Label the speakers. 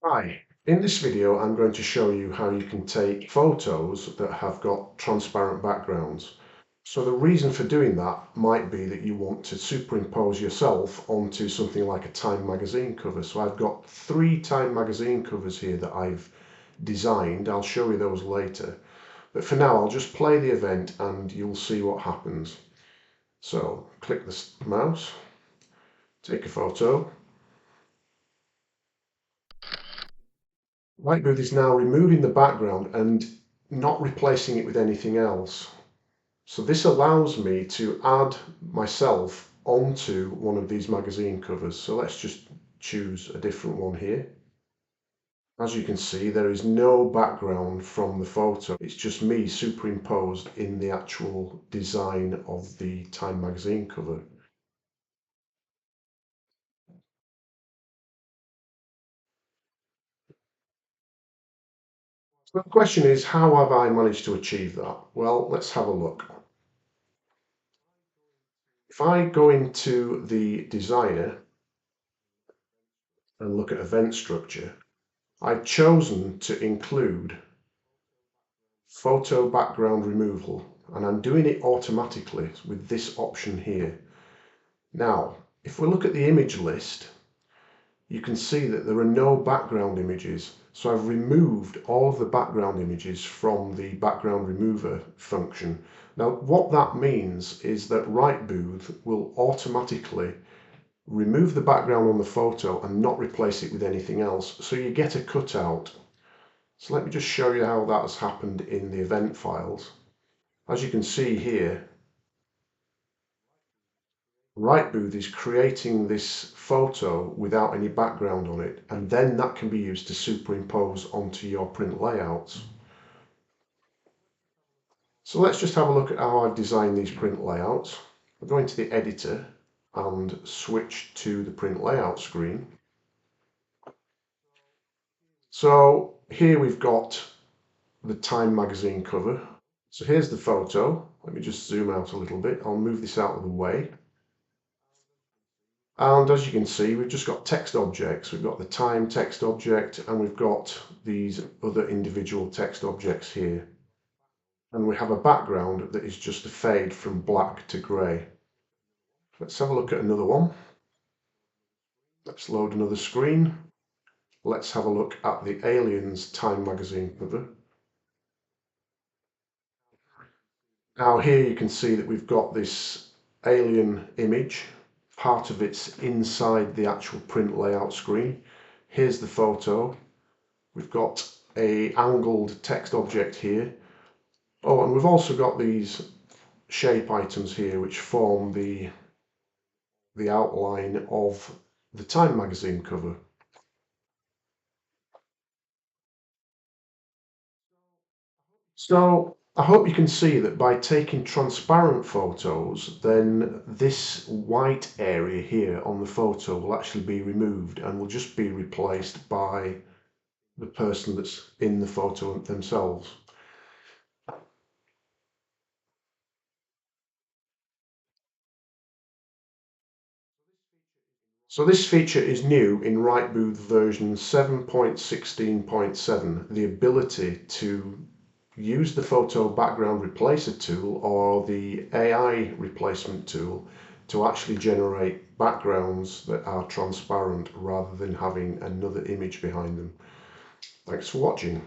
Speaker 1: Hi, in this video I'm going to show you how you can take photos that have got transparent backgrounds. So the reason for doing that might be that you want to superimpose yourself onto something like a Time magazine cover. So I've got 3 Time magazine covers here that I've designed. I'll show you those later. But for now I'll just play the event and you'll see what happens. So click the mouse, take a photo. RightBooth is now removing the background and not replacing it with anything else. So this allows me to add myself onto one of these magazine covers. So let's just choose a different one here. As you can see, there is no background from the photo. It's just me superimposed in the actual design of the Time magazine cover. So the question is, how have I managed to achieve that? Well, let's have a look. If I go into the designer and look at event structure, I've chosen to include photo background removal, and I'm doing it automatically with this option here. Now, if we look at the image list, you can see that there are no background images. So I've removed all of the background images from the background remover function. Now, what that means is that RightBooth will automatically remove the background on the photo and not replace it with anything else. So you get a cutout. So let me just show you how that has happened in the event files. As you can see here, RightBooth is creating this photo without any background on it, and then that can be used to superimpose onto your print layouts. So let's just have a look at how I've designed these print layouts. I'll go into the editor and switch to the print layout screen. So here we've got the Time magazine cover. So here's the photo. Let me just zoom out a little bit. I'll move this out of the way. And as you can see, we've just got text objects. We've got the Time text object, and we've got these other individual text objects here. And we have a background that is just a fade from black to grey. Let's have a look at another one. Let's load another screen. Let's have a look at the Aliens Time magazine cover. Now here you can see that we've got this alien image. Part of it's inside the actual print layout screen. Here's the photo. We've got a angled text object here. Oh, and we've also got these shape items here which form the outline of the Time magazine cover. So I hope you can see that by taking transparent photos, then this white area here on the photo will actually be removed and will just be replaced by the person that's in the photo themselves. So this feature is new in RightBooth version 7.16.7, the ability to use the photo background replacer tool or the AI replacement tool to actually generate backgrounds that are transparent rather than having another image behind them. Thanks for watching.